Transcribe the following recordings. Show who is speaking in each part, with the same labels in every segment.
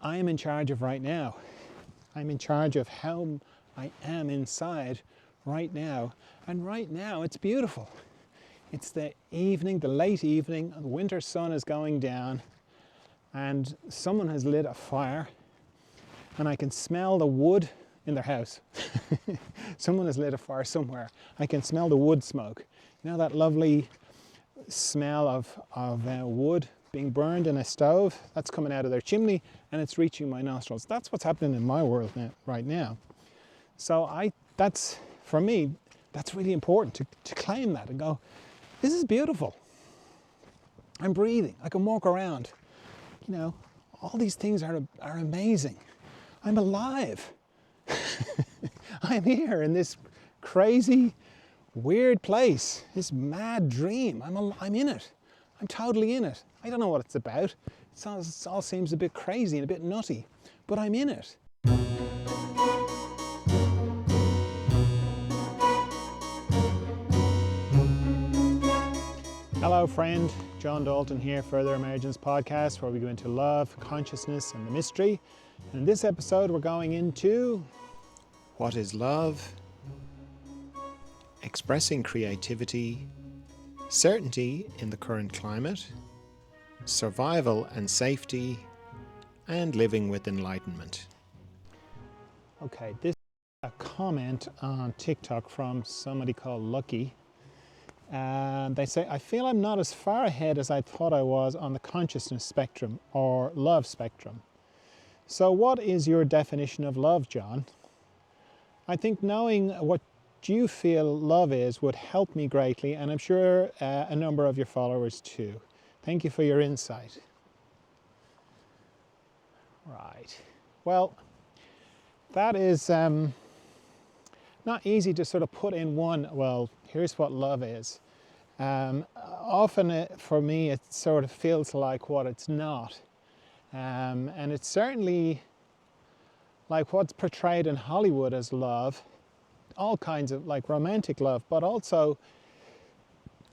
Speaker 1: I am in charge of right now. I'm in charge of how I am inside right now. And right now it's beautiful. It's the evening, the late evening, the winter sun is going down and someone has lit a fire and I can smell the wood in their house. Someone has lit a fire somewhere. I can smell the wood smoke. You know that lovely smell of wood being burned in a stove? That's coming out of their chimney and it's reaching my nostrils. That's what's happening in my world right now. So that's, for me, that's really important to claim that and go, this is beautiful. I'm breathing. I can walk around. You know, all these things are amazing. I'm alive. I'm here in this crazy, weird place, this mad dream. I'm in it. I'm totally in it. I don't know what it's about. It all seems a bit crazy and a bit nutty, but I'm in it. Hello friend, John Dalton here, Further Emergence podcast, where we go into love, consciousness and the mystery. And in this episode we're going into what is love, expressing creativity, certainty in the current climate, survival and safety, and living with enlightenment. Okay, this is a comment on TikTok from somebody called Lucky. They say, I feel I'm not as far ahead as I thought I was on the consciousness spectrum or love spectrum. So what is your definition of love, John? I think knowing what you feel love is would help me greatly, and I'm sure a number of your followers too. Thank you for your insight. Right. Well, that is not easy to sort of put in one, well, here's what love is. Often for me it sort of feels like what it's not. And it's certainly like what's portrayed in Hollywood as love, all kinds of like romantic love, but also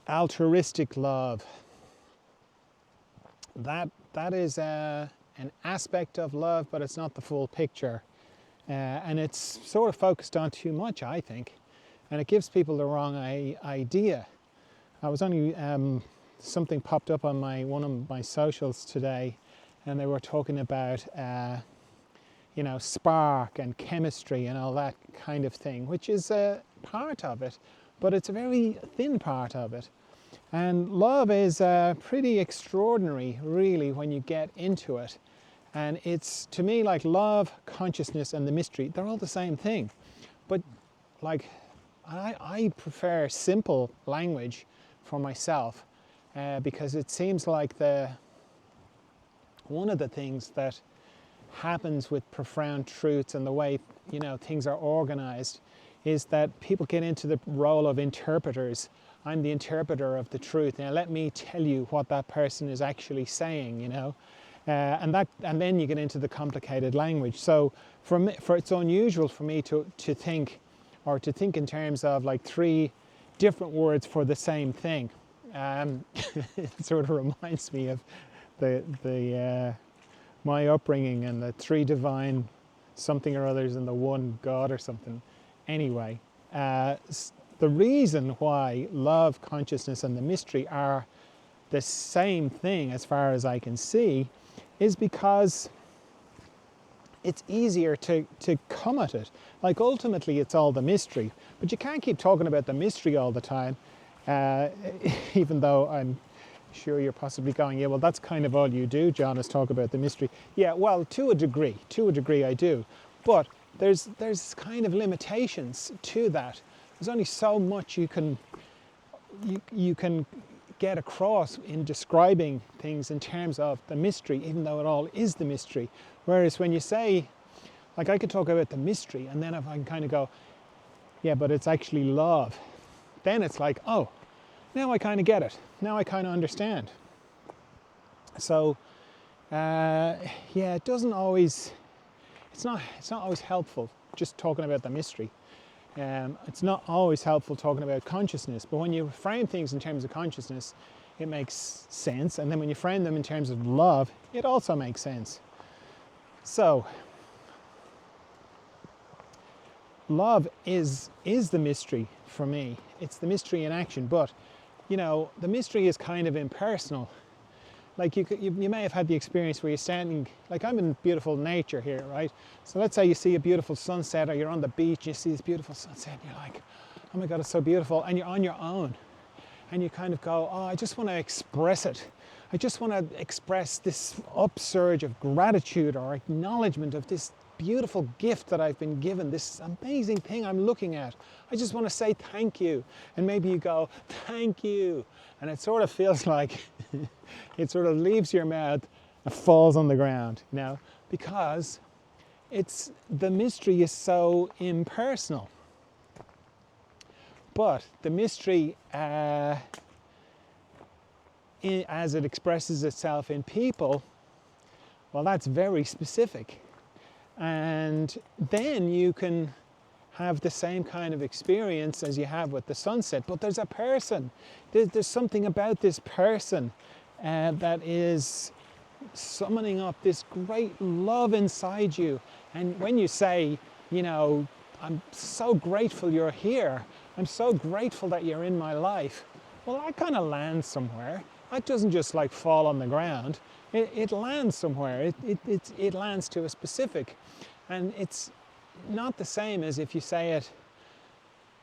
Speaker 1: altruistic love. That is an aspect of love, but it's not the full picture. And it's sort of focused on too much, I think, and it gives people the wrong idea. I was only, something popped up on one of my socials today, and they were talking about, you know, spark and chemistry and all that kind of thing, which is a part of it, but it's a very thin part of it. And love is pretty extraordinary, really, when you get into it. And it's, to me, like love, consciousness, and the mystery, they're all the same thing. But like, I prefer simple language for myself because it seems like one of the things that happens with profound truths and the way, you know, things are organized is that people get into the role of interpreters. I'm the interpreter of the truth. Now let me tell you what that person is actually saying, you know. And then you get into the complicated language. So it's unusual for me to think in terms of like three different words for the same thing. It sort of reminds me of my upbringing and the three divine something or others and the one God or something. Anyway, the reason why love, consciousness, and the mystery are the same thing as far as I can see is because it's easier to come at it. Like ultimately it's all the mystery, but you can't keep talking about the mystery all the time, even though I'm sure you're possibly going, yeah, well that's kind of all you do, John, is talk about the mystery. Yeah, well, to a degree I do, but there's kind of limitations to that. There's only so much you can get across in describing things in terms of the mystery, even though it all is the mystery. Whereas when you say, like I could talk about the mystery and then if I can kind of go, yeah, but it's actually love, then it's like, oh, now I kind of get it. Now I kind of understand. So, yeah, it's not always helpful just talking about the mystery. It's not always helpful talking about consciousness, but when you frame things in terms of consciousness, it makes sense. And then when you frame them in terms of love, it also makes sense. So, love is the mystery for me. It's the mystery in action, but you know, the mystery is kind of impersonal. Like you may have had the experience where you're standing, like I'm in beautiful nature here, right? So let's say you see a beautiful sunset, or you're on the beach, you see this beautiful sunset, and you're like, oh my God, it's so beautiful, and you're on your own. And you kind of go, oh, I just want to express it. I just want to express this upsurge of gratitude or acknowledgement of this beautiful gift that I've been given, this amazing thing I'm looking at. I just want to say thank you. And maybe you go, thank you. And it sort of feels like it sort of leaves your mouth and falls on the ground, you know, because the mystery is so impersonal. But the mystery, as it expresses itself in people, well, that's very specific. And then you can have the same kind of experience as you have with the sunset, but there's a person. There's something about this person that is summoning up this great love inside you. And when you say, you know, I'm so grateful you're here, I'm so grateful that you're in my life, well, that kind of lands somewhere. That doesn't just like fall on the ground. It lands somewhere. It lands to a specific. And it's not the same as if you say it,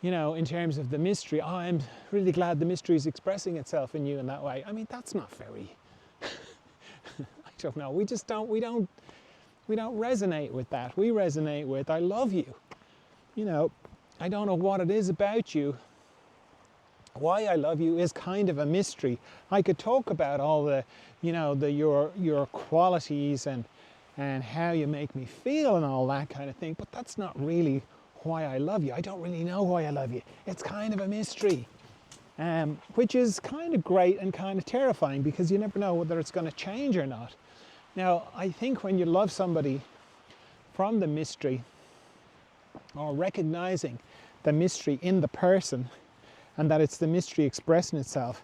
Speaker 1: you know, in terms of the mystery. Oh, I'm really glad the mystery is expressing itself in you in that way. I mean, that's not very, I don't know. We don't resonate with that. We resonate with, I love you. You know, I don't know what it is about you. Why I love you is kind of a mystery. I could talk about all the, you know, your qualities and how you make me feel and all that kind of thing, but that's not really why I love you. I don't really know why I love you. It's kind of a mystery, which is kind of great and kind of terrifying because you never know whether it's going to change or not. Now, I think when you love somebody from the mystery, or recognizing the mystery in the person, and that it's the mystery expressing itself,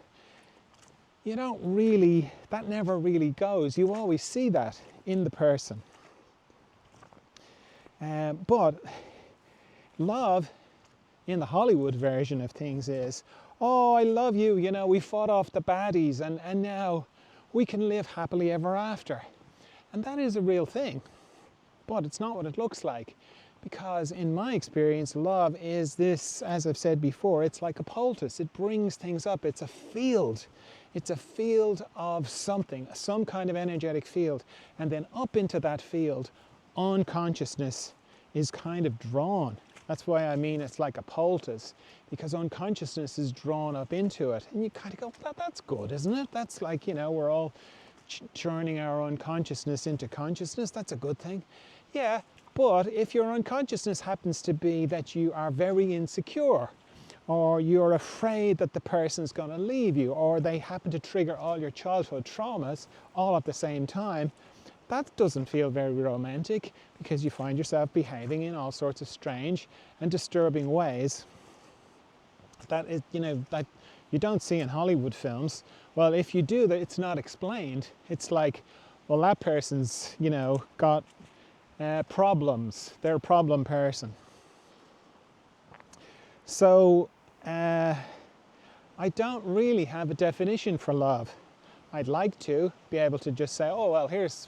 Speaker 1: you don't really, that never really goes. You always see that in the person. But love, in the Hollywood version of things, is, oh, I love you, you know, we fought off the baddies and now we can live happily ever after. And that is a real thing, but it's not what it looks like. Because in my experience, love is this, as I've said before, it's like a poultice. It brings things up. It's a field. It's a field of something, some kind of energetic field. And then up into that field, unconsciousness is kind of drawn. That's why I mean it's like a poultice, because unconsciousness is drawn up into it. And you kind of go, that's good, isn't it? That's like, you know, we're all churning our unconsciousness into consciousness. That's a good thing. Yeah. But if your unconsciousness happens to be that you are very insecure, or you're afraid that the person's going to leave you, or they happen to trigger all your childhood traumas all at the same time, that doesn't feel very romantic, because you find yourself behaving in all sorts of strange and disturbing ways that that you don't see in Hollywood films. Well, if you do, that it's not explained. It's like, well, that person's, you know, got problems. They're a problem person. So I don't really have a definition for love. I'd like to be able to just say, oh, well, here's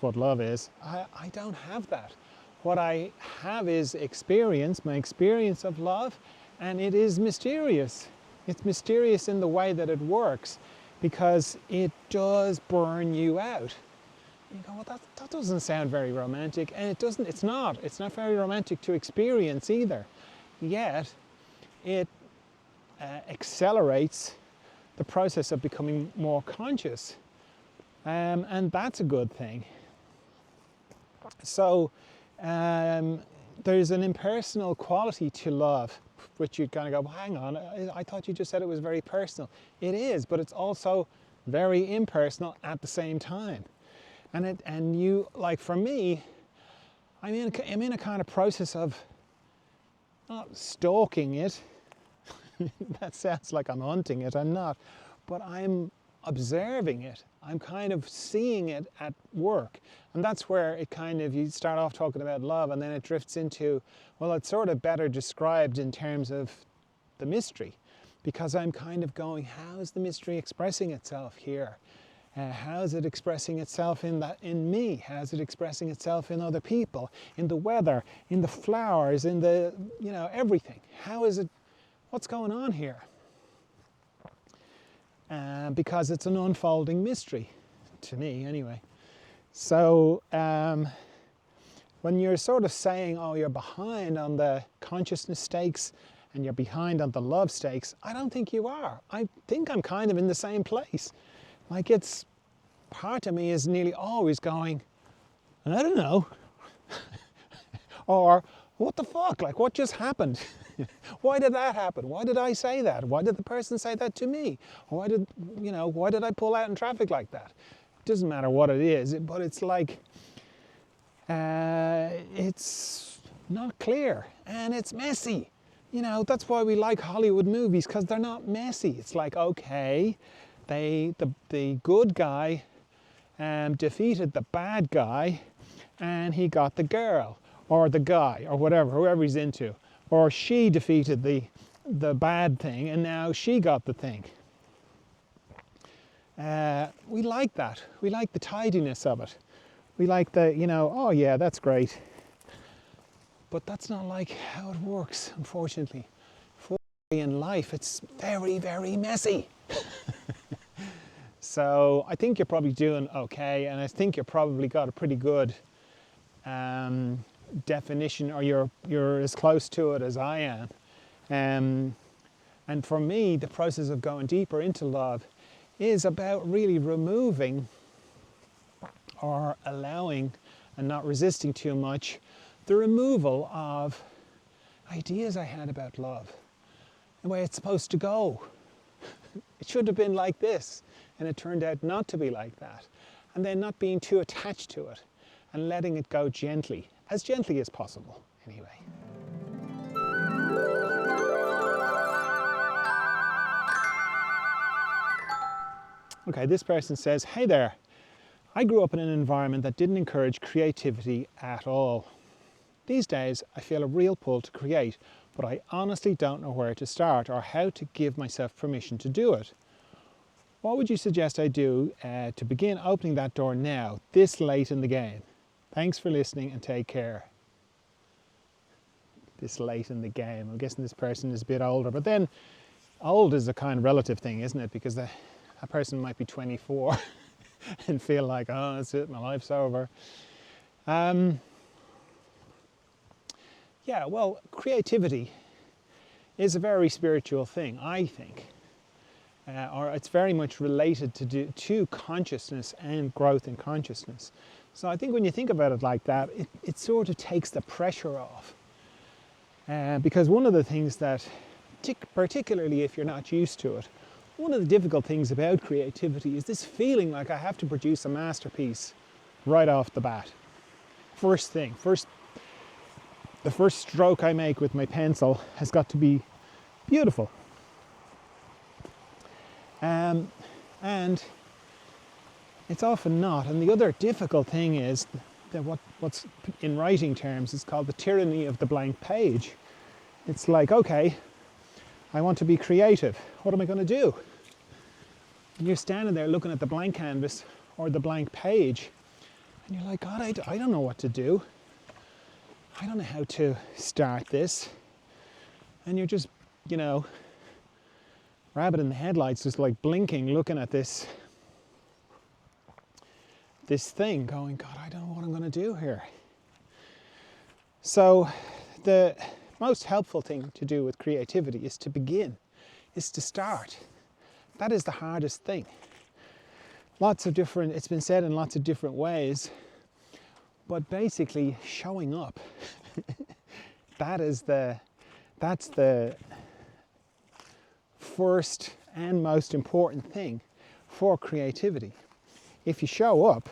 Speaker 1: what love is. I don't have that. What I have is experience, my experience of love, and it is mysterious. It's mysterious in the way that it works, because it does burn you out. You go, well, that doesn't sound very romantic, and it's not very romantic to experience either. Yet, it accelerates the process of becoming more conscious, and that's a good thing. So, there's an impersonal quality to love, which you kind of go, well, hang on, I thought you just said it was very personal. It is, but it's also very impersonal at the same time. And you, like for me, I'm in a kind of process of not stalking it. That sounds like I'm hunting it. I'm not, but I'm observing it. I'm kind of seeing it at work. And that's where it kind of, you start off talking about love and then it drifts into, well, it's sort of better described in terms of the mystery. Because I'm kind of going, how is the mystery expressing itself here? How is it expressing itself in me? How is it expressing itself in other people, in the weather, in the flowers, in the, everything? How is it, what's going on here? Because it's an unfolding mystery, to me anyway. So when you're sort of saying, oh, you're behind on the consciousness stakes and you're behind on the love stakes, I don't think you are. I think I'm kind of in the same place. Like, it's, part of me is nearly always going, I don't know. Or, what the fuck? Like, what just happened? Why did that happen? Why did I say that? Why did the person say that to me? Why did I pull out in traffic like that? It doesn't matter what it is, but it's like, it's not clear and it's messy. That's why we like Hollywood movies, because they're not messy. It's like, okay, the good guy defeated the bad guy and he got the girl or the guy or whatever, whoever he's into. Or she defeated the bad thing and now she got the thing. We like that. We like the tidiness of it. We like the, oh yeah, that's great. But that's not like how it works, unfortunately. Fortunately, in life, it's very, very messy. So I think you're probably doing okay, and I think you've probably got a pretty good definition, or you're as close to it as I am. And for me, the process of going deeper into love is about really removing or allowing and not resisting too much the removal of ideas I had about love, the way it's supposed to go. It should have been like this, and it turned out not to be like that. And then not being too attached to it and letting it go gently as possible, anyway. Okay, this person says, hey there, I grew up in an environment that didn't encourage creativity at all. These days, I feel a real pull to create, but I honestly don't know where to start or how to give myself permission to do it. What would you suggest I do to begin opening that door now, this late in the game? Thanks for listening and take care. This late in the game. I'm guessing this person is a bit older, but then old is a kind of relative thing, isn't it? Because a person might be 24 and feel like, oh, that's it, my life's over. Yeah, well, creativity is a very spiritual thing, I think. Or it's very much related to consciousness and growth in consciousness. So I think when you think about it like that, it sort of takes the pressure off. Because one of the things that, particularly if you're not used to it, one of the difficult things about creativity is this feeling like I have to produce a masterpiece right off the bat. First thing, the first stroke I make with my pencil has got to be beautiful. And it's often not. And the other difficult thing is that what's in writing terms is called the tyranny of the blank page. It's like, okay, I want to be creative. What am I going to do? And you're standing there looking at the blank canvas or the blank page, and you're like, God, I don't know what to do. I don't know how to start this. And you're just, rabbit in the headlights, just like blinking, looking at this thing, going, God, I don't know what I'm going to do here. So the most helpful thing to do with creativity is to begin, is to start. That is the hardest thing. It's been said in lots of different ways, but basically showing up, that's the first and most important thing for creativity. If you show up,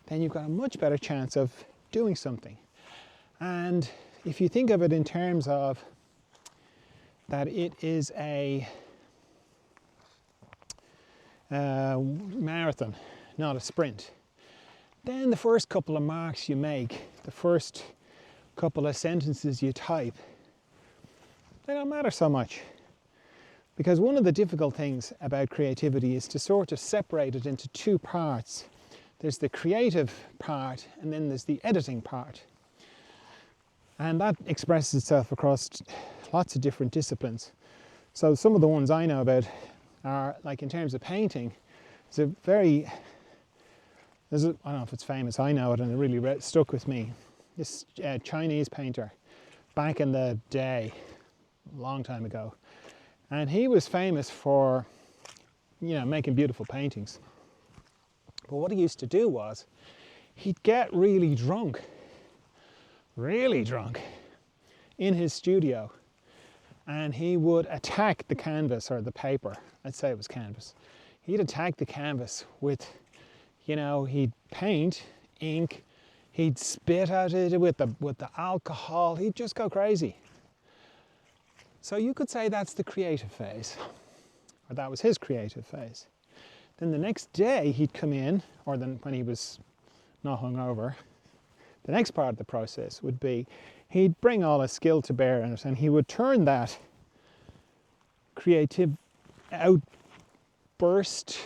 Speaker 1: then you've got a much better chance of doing something. And if you think of it in terms of that it is marathon, not a sprint. Then the first couple of marks you make, the first couple of sentences you type, they don't matter so much. Because one of the difficult things about creativity is to sort of separate it into two parts. There's the creative part and then there's the editing part. And that expresses itself across lots of different disciplines. So some of the ones I know about are, like in terms of painting, I don't know if it's famous, I know it and it really stuck with me. This Chinese painter, back in the day, a long time ago, and he was famous for, making beautiful paintings. But what he used to do was, he'd get really drunk, in his studio, and he would attack the canvas or the paper. I'd say it was canvas. He'd attack the canvas with, he'd paint, ink, he'd spit at it with the alcohol. He'd just go crazy. So you could say that's the creative phase, or that was his creative phase. Then the next day he'd come in, or then when he was not hungover, the next part of the process would be he'd bring all his skill to bear in it, and he would turn that creative outburst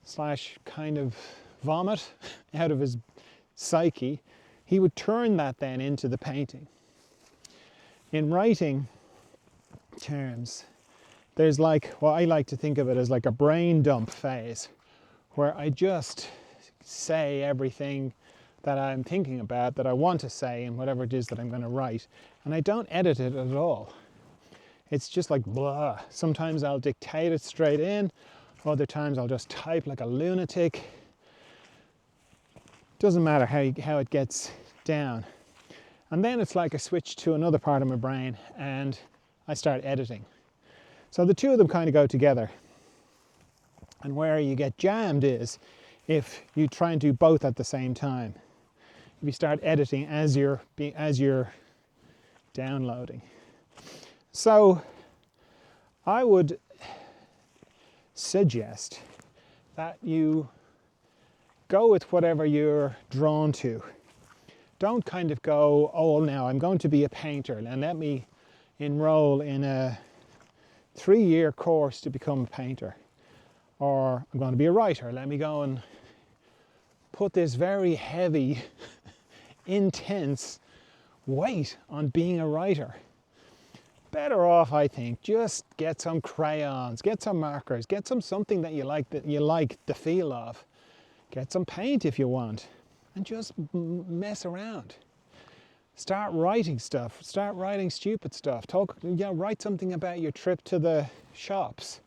Speaker 1: / kind of vomit out of his psyche, he would turn that then into the painting. In writing terms, there's I like to think of it as like a brain dump phase, where I just say everything that I'm thinking about, that I want to say in whatever it is that I'm going to write, and I don't edit it at all. It's just like blah. Sometimes I'll dictate it straight in, other times I'll just type like a lunatic. Doesn't matter how it gets down. And then it's like I switch to another part of my brain and I start editing. So the two of them kind of go together. And where you get jammed is if you try and do both at the same time. If you start editing as you're downloading. So I would suggest that you go with whatever you're drawn to. Don't kind of go, oh, now I'm going to be a painter and let me enroll in a 3-year course to become a painter. Or I'm going to be a writer, let me go and put this very heavy, intense weight on being a writer. Better off, I think, just get some crayons, get some markers, get something that you like the feel of. Get some paint if you want, and just mess around. Start writing stuff. Start writing stupid stuff. Write something about your trip to the shops,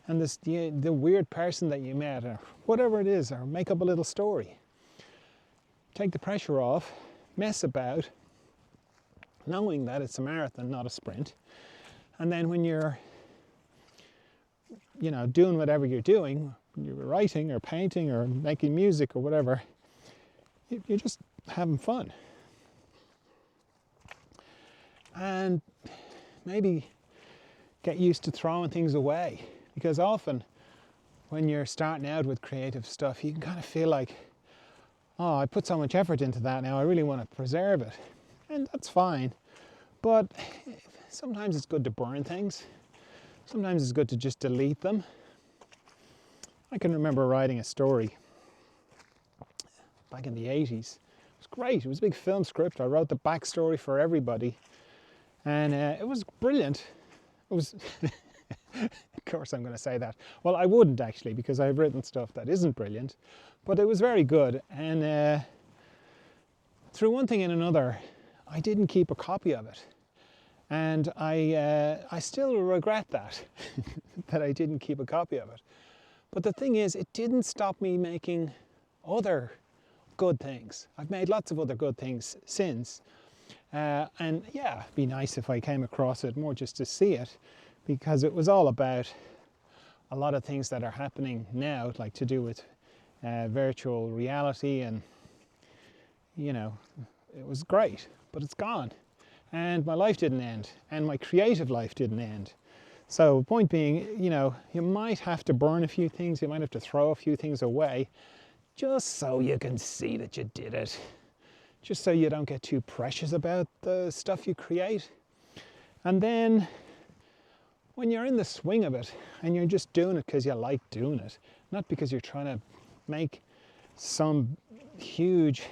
Speaker 1: and the weird person that you met, or whatever it is, or make up a little story. Take the pressure off. Mess about, knowing that it's a marathon, not a sprint. And then when you're, doing whatever you're doing, you're writing or painting or making music or whatever, you're just having fun. And maybe get used to throwing things away, because often when you're starting out with creative stuff, you can kind of feel like, oh, I put so much effort into that now, I really want to preserve it. And that's fine. But sometimes it's good to burn things. Sometimes it's good to just delete them. I can remember writing a story back in the 80s. It was great. It was a big film script. I wrote the backstory for everybody. And it was brilliant. It was... Of course I'm going to say that. Well, I wouldn't actually, because I've written stuff that isn't brilliant. But it was very good. And through one thing and another, I didn't keep a copy of it. And I still regret that, that I didn't keep a copy of it. But the thing is, it didn't stop me making other good things. I've made lots of other good things since. And yeah, it'd be nice if I came across it more just to see it, because it was all about a lot of things that are happening now, like to do with virtual reality, and it was great, but it's gone. And my life didn't end, and my creative life didn't end. So the point being, you know, you might have to burn a few things, you might have to throw a few things away, just so you can see that you did it. Just so you don't get too precious about the stuff you create. And then when you're in the swing of it and you're just doing it because you like doing it, not because you're trying to make some huge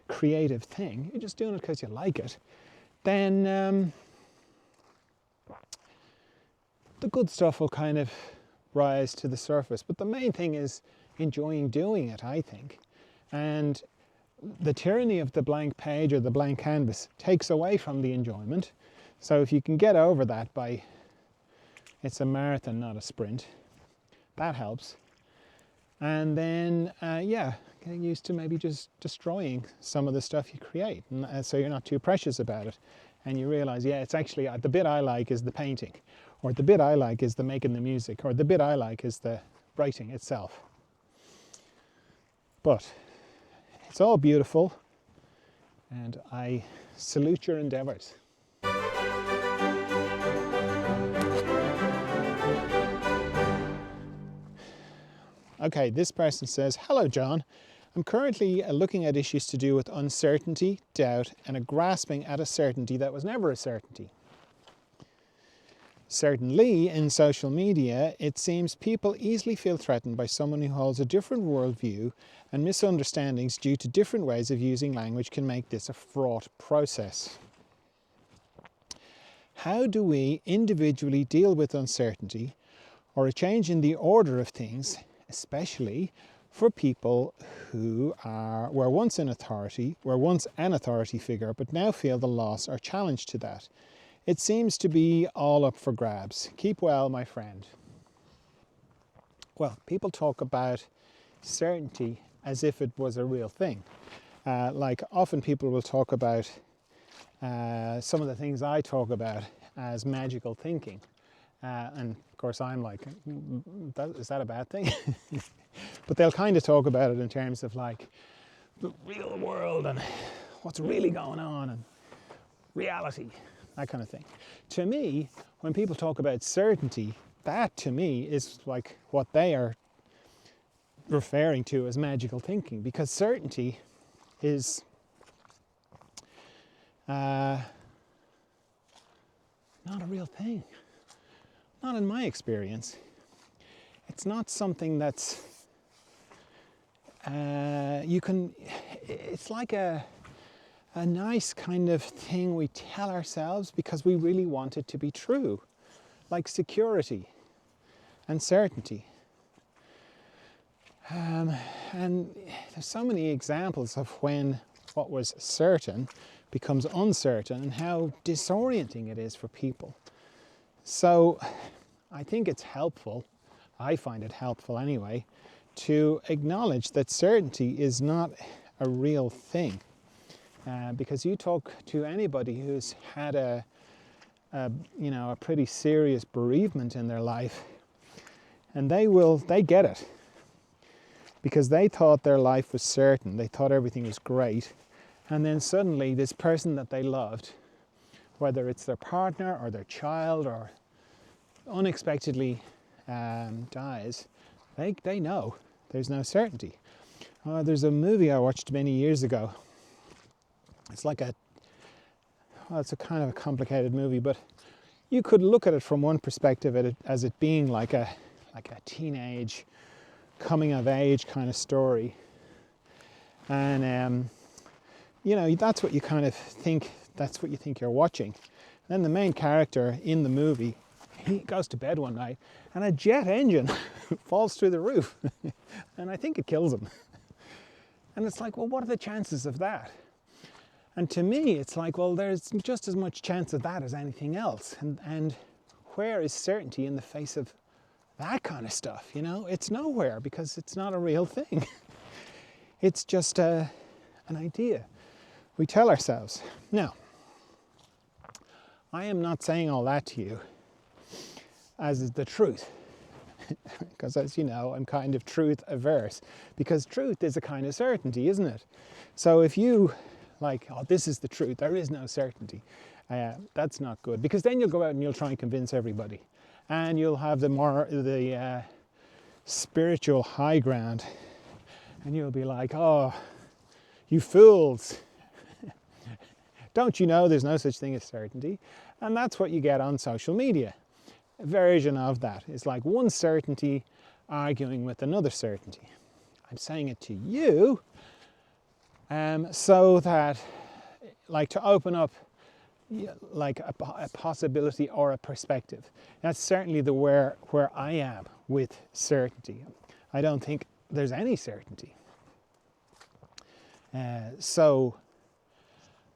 Speaker 1: creative thing, you're just doing it because you like it, then the good stuff will kind of rise to the surface. But the main thing is enjoying doing it, I think. And the tyranny of the blank page or the blank canvas takes away from the enjoyment. So if you can get over that by, it's a marathon, not a sprint, that helps. And then, yeah, getting used to maybe just destroying some of the stuff you create. And, so you're not too precious about it. And you realize, yeah, it's actually, the bit I like is the painting, or the bit I like is the making the music, or the bit I like is the writing itself. But it's all beautiful, and I salute your endeavors. Okay, this person says, hello John, I'm currently looking at issues to do with uncertainty, doubt, and a grasping at a certainty that was never a certainty. Certainly, in social media, it seems people easily feel threatened by someone who holds a different worldview, and misunderstandings due to different ways of using language can make this a fraught process. How do we individually deal with uncertainty or a change in the order of things, especially for people who were once an authority figure, but now feel the loss or challenge to that? It seems to be all up for grabs. Keep well, my friend. Well, people talk about certainty as if it was a real thing. Like often people will talk about some of the things I talk about as magical thinking. And of course I'm like, is that a bad thing? But they'll kind of talk about it in terms of like the real world and what's really going on and reality, that kind of thing. To me, when people talk about certainty, that to me is like what they are referring to as magical thinking, because certainty is not a real thing. Not in my experience. It's not something that's it's like a nice kind of thing we tell ourselves because we really want it to be true, like security and certainty. And there's so many examples of when what was certain becomes uncertain and how disorienting it is for people. So I think it's helpful, I find it helpful anyway, to acknowledge that certainty is not a real thing. Because you talk to anybody who's had a pretty serious bereavement in their life, and they get it. Because they thought their life was certain, they thought everything was great, and then suddenly this person that they loved, whether it's their partner or their child or unexpectedly dies, they know there's no certainty. There's a movie I watched many years ago. It's like it's a kind of a complicated movie, but you could look at it from one perspective as it being like a teenage coming of age kind of story. And that's what you kind of think, that's what you think you're watching. And then the main character in the movie, he goes to bed one night and a jet engine falls through the roof and I think it kills him. And it's like, well, what are the chances of that? And to me, it's like, well, there's just as much chance of that as anything else. And where is certainty in the face of that kind of stuff? It's nowhere, because it's not a real thing. It's just an idea we tell ourselves. Now, I am not saying all that to you as is the truth, because as you know, I'm kind of truth averse, because truth is a kind of certainty, isn't it? So if you like, oh, this is the truth, there is no certainty, that's not good, because then you'll go out and you'll try and convince everybody. and you'll have the spiritual high ground, and you'll be like, oh, you fools. Don't you know there's no such thing as certainty? And that's what you get on social media. A version of that is like one certainty arguing with another certainty. I'm saying it to you so that, like, to open up like a possibility or a perspective. That's certainly where I am with certainty. I don't think there's any certainty. So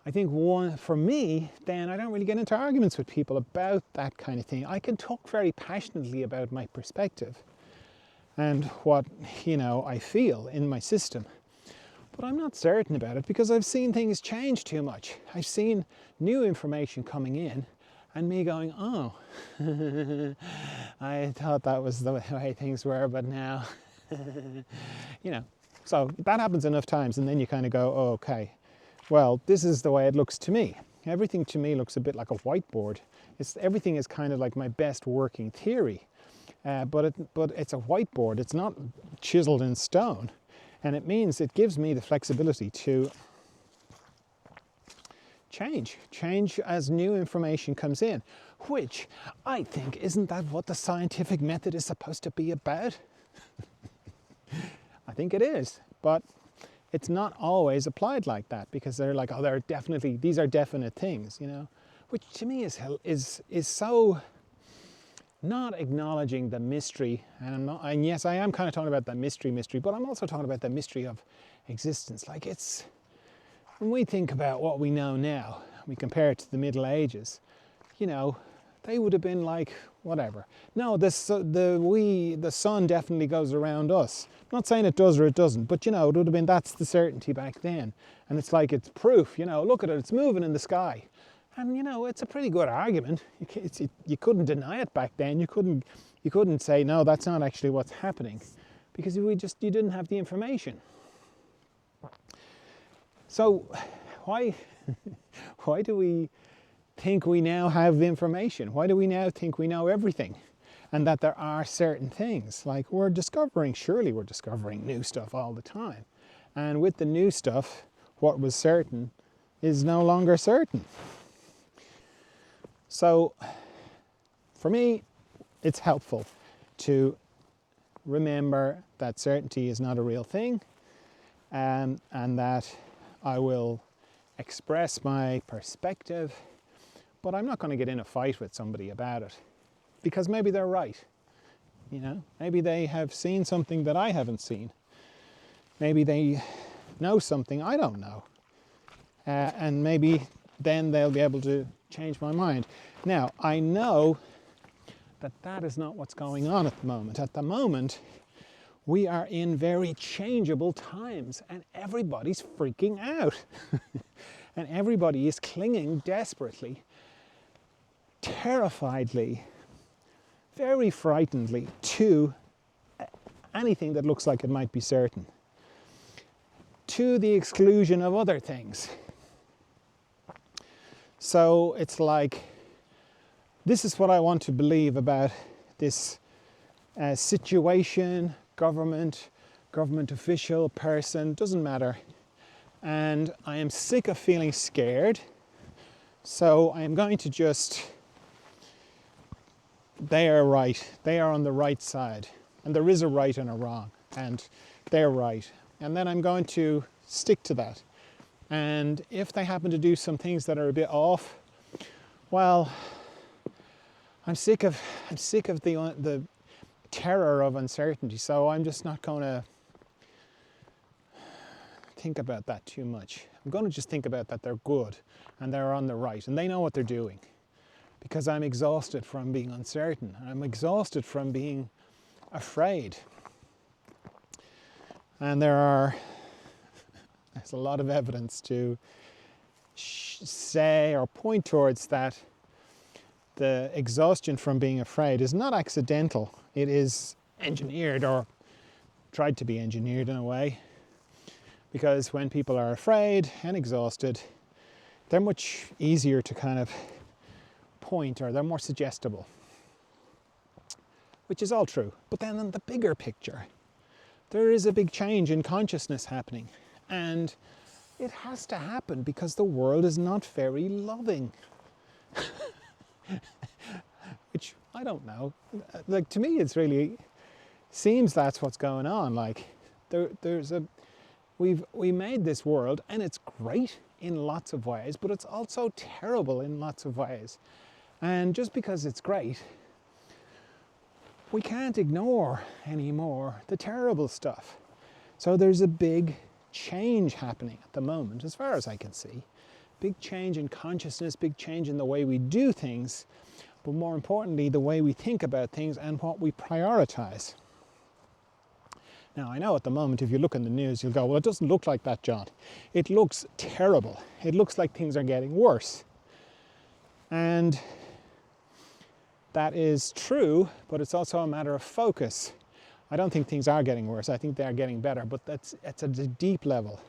Speaker 1: I think for me, then I don't really get into arguments with people about that kind of thing. I can talk very passionately about my perspective and what, I feel in my system. But I'm not certain about it because I've seen things change too much. I've seen new information coming in and me going, oh, I thought that was the way things were, but now, So that happens enough times, and then you kind of go, oh, okay, well, this is the way it looks to me. Everything to me looks a bit like a whiteboard. Everything is kind of like my best working theory, but it's a whiteboard. It's not chiseled in stone. And it means it gives me the flexibility to change as new information comes in, which I think, isn't that what the scientific method is supposed to be about? I think it is, but it's not always applied like that, because they're like, oh, these are definite things, which to me is so not acknowledging the mystery. And yes, I am kind of talking about the mystery, but I'm also talking about the mystery of existence. Like, when we think about what we know now, we compare it to the Middle Ages, they would have been like, whatever. No, the sun definitely goes around us. I'm not saying it does or it doesn't, but it would have been, that's the certainty back then. And it's like, it's proof, look at it, it's moving in the sky. And it's a pretty good argument. You couldn't deny it back then. You couldn't say, no, that's not actually what's happening, because you didn't have the information. So why do we think we now have the information? Why do we now think we know everything, and that there are certain things? Like, surely we're discovering new stuff all the time. And with the new stuff, what was certain is no longer certain. So for me, it's helpful to remember that certainty is not a real thing, and that I will express my perspective, but I'm not going to get in a fight with somebody about it, because maybe they're right. Maybe they have seen something that I haven't seen. Maybe they know something I don't know. And maybe then they'll be able to change my mind. Now, I know that is not what's going on at the moment. At the moment, we are in very changeable times, and everybody's freaking out. And everybody is clinging desperately, terrifiedly, very frightenedly to anything that looks like it might be certain, to the exclusion of other things. So it's like, this is what I want to believe about this situation, government official, person, doesn't matter. And I am sick of feeling scared. So I am going to they are right. They are on the right side. And there is a right and a wrong. And they're right. And then I'm going to stick to that. And if they happen to do some things that are a bit off, well, I'm sick of the terror of uncertainty. So I'm just not going to think about that too much. I'm going to just think about that they're good and they're on the right and they know what they're doing. Because I'm exhausted from being uncertain. I'm exhausted from being afraid. And there's a lot of evidence to say or point towards that the exhaustion from being afraid is not accidental. It is engineered, or tried to be engineered in a way. Because when people are afraid and exhausted, they're much easier to kind of point, or they're more suggestible. which is all true. But then in the bigger picture, there is a big change in consciousness happening. And it has to happen because the world is not very loving. Which, I don't know. Like, to me, it's really seems that's what's going on. Like, we made this world, and it's great in lots of ways, but it's also terrible in lots of ways. And just because it's great, we can't ignore anymore the terrible stuff. So there's a big change happening at the moment, as far as I can see. Big change in consciousness, big change in the way we do things, but more importantly, the way we think about things and what we prioritize. Now, I know at the moment, if you look in the news, you'll go, well, it doesn't look like that, John. It looks terrible. It looks like things are getting worse. And that is true, but it's also a matter of focus. I don't think things are getting worse. I think they are getting better, but it's at a deep level.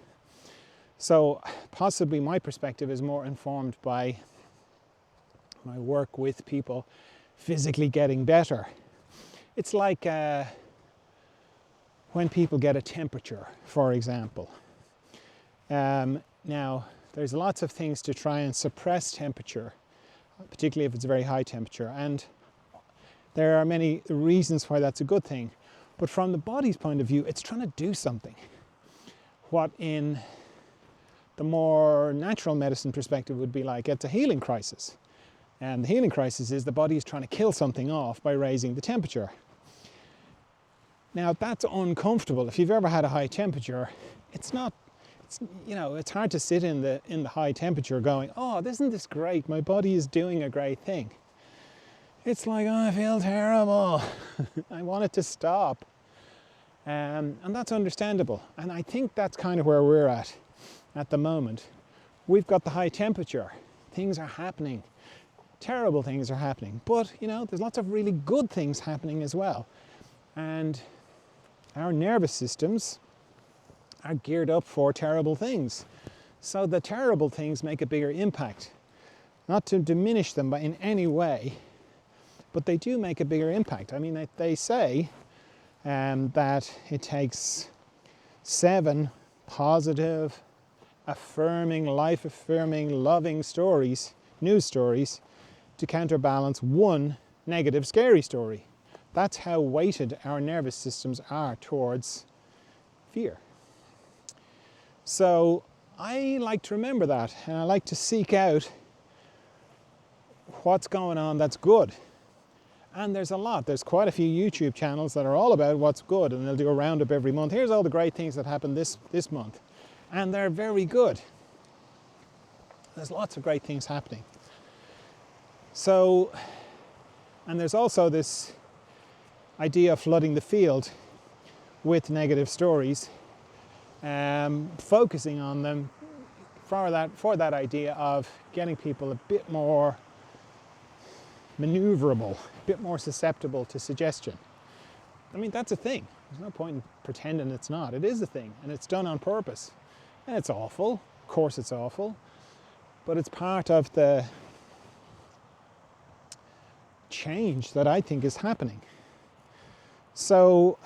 Speaker 1: So possibly my perspective is more informed by my work with people physically getting better. It's like when people get a temperature, for example. Now, there's lots of things to try and suppress temperature, particularly if it's a very high temperature, and there are many reasons why that's a good thing. But from the body's point of view, it's trying to do something. What in the more natural medicine perspective would be like, it's a healing crisis. And the healing crisis is the body is trying to kill something off by raising the temperature. Now, that's uncomfortable. If you've ever had a high temperature, it's hard to sit in the high temperature going, oh, isn't this great? My body is doing a great thing. It's like, oh, I feel terrible. I want it to stop. And that's understandable. And I think that's kind of where we're at the moment. We've got the high temperature. Things are happening. Terrible things are happening. But, there's lots of really good things happening as well. And our nervous systems are geared up for terrible things. So the terrible things make a bigger impact. Not to diminish them in any way, but they do make a bigger impact. I mean, they say that it takes 7 positive, affirming, life-affirming, loving stories, news stories, to counterbalance 1 negative, scary story. That's how weighted our nervous systems are towards fear. So I like to remember that, and I like to seek out what's going on that's good. And there's a lot. There's quite a few YouTube channels that are all about what's good, and they'll do a roundup every month. Here's all the great things that happened this month. And they're very good. There's lots of great things happening. So, and there's also this idea of flooding the field with negative stories, focusing on them for that idea of getting people a bit more maneuverable, a bit more susceptible to suggestion. I mean, that's a thing. There's no point in pretending it's not. It is a thing, and it's done on purpose. And it's awful. Of course it's awful. But it's part of the change that I think is happening. So,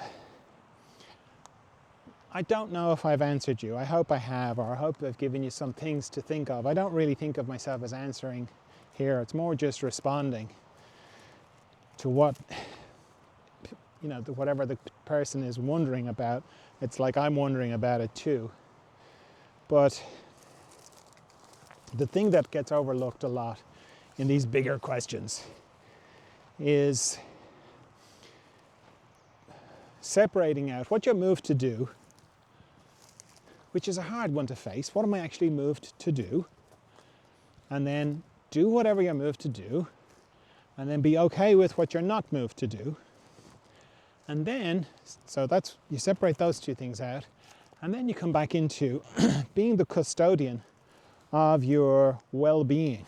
Speaker 1: I don't know if I've answered you. I hope I have, or I hope I've given you some things to think of. I don't really think of myself as answering here. It's more just responding to what, whatever the person is wondering about. It's like I'm wondering about it too. But the thing that gets overlooked a lot in these bigger questions is separating out what you're moved to do, which is a hard one to face. What am I actually moved to do? And then do whatever you're moved to do, and then be okay with what you're not moved to do. And then, so that's, you separate those two things out, and then you come back into being the custodian of your well-being.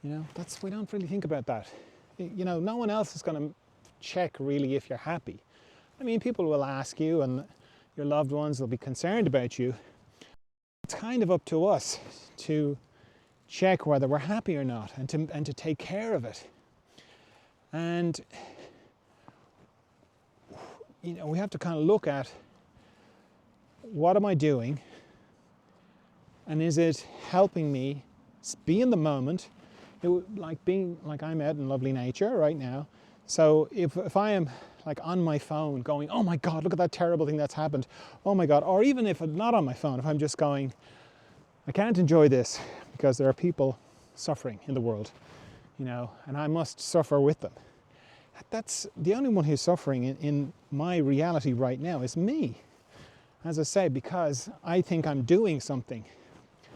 Speaker 1: We don't really think about that. No one else is going to check really if you're happy. I mean, people will ask you, and your loved ones will be concerned about you. It's kind of up to us to check whether we're happy or not, and to take care of it. And we have to kind of look at, what am I doing, and is it helping me be in the moment? Like I'm out in lovely nature right now. So if I am like on my phone going, oh my God, look at that terrible thing that's happened. Oh my God. Or even if I'm not on my phone, if I'm just going, I can't enjoy this because there are people suffering in the world, and I must suffer with them. That's the only one who's suffering in my reality right now is me. As I say, because I think I'm doing something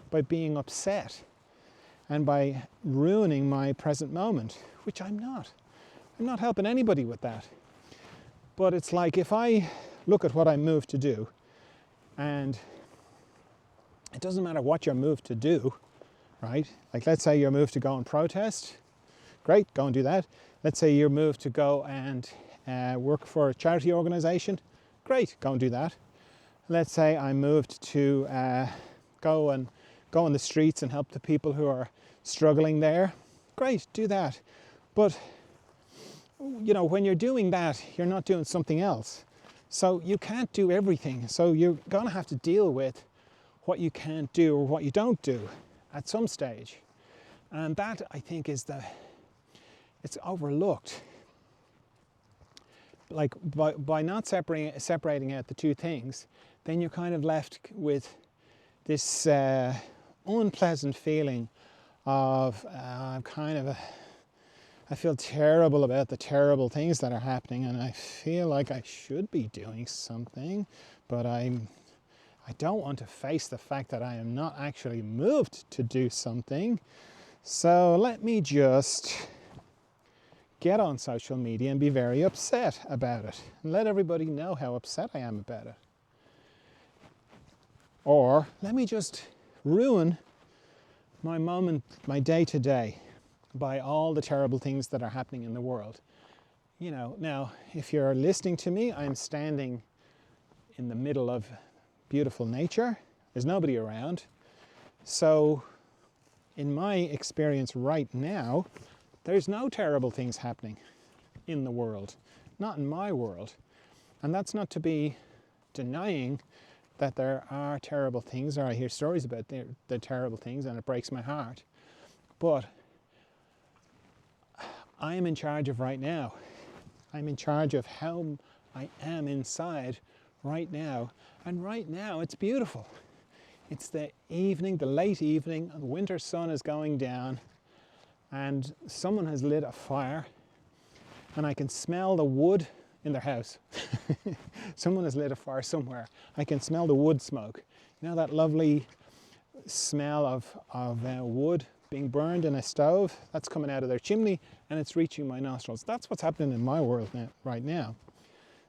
Speaker 1: by being upset and by ruining my present moment, which I'm not. I'm not helping anybody with that. But it's like, if I look at what I'm moved to do, and it doesn't matter what you're moved to do, right? Like, let's say you're moved to go and protest. Great, go and do that. Let's say you're moved to go and work for a charity organization. Great, go and do that. Let's say I'm moved to go on the streets and help the people who are struggling there. Great, do that. But when you're doing that, you're not doing something else. So you can't do everything. So you're going to have to deal with what you can't do or what you don't do at some stage. And that, I think, it's overlooked. Like, by not separating out the two things, then you're kind of left with this unpleasant feeling of I feel terrible about the terrible things that are happening, and I feel like I should be doing something, but I don't want to face the fact that I am not actually moved to do something. So let me just get on social media and be very upset about it and let everybody know how upset I am about it. Or let me just ruin my moment, my day to day, by all the terrible things that are happening in the world. Now, if you're listening to me, I'm standing in the middle of beautiful nature. There's nobody around. So in my experience right now, there's no terrible things happening in the world, not in my world. And that's not to be denying that there are terrible things, or I hear stories about the terrible things, and it breaks my heart. But I am in charge of right now. I'm in charge of how I am inside right now. And right now it's beautiful. It's the evening, the late evening, and the winter sun is going down, and someone has lit a fire, and I can smell the wood in their house. Someone has lit a fire somewhere. I can smell the wood smoke. That lovely smell of wood being burned in a stove? That's coming out of their chimney and it's reaching my nostrils. That's what's happening in my world right now.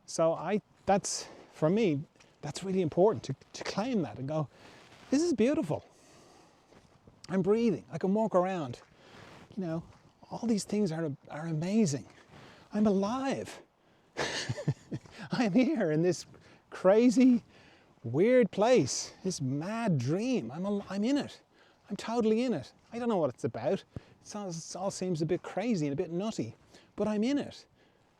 Speaker 1: So that's, for me, that's really important to claim that and go, this is beautiful. I'm breathing. I can walk around. All these things are amazing. I'm alive. I'm here in this crazy, weird place, this mad dream. I'm in it. I'm totally in it. I don't know what it's about. It all seems a bit crazy and a bit nutty, but I'm in it.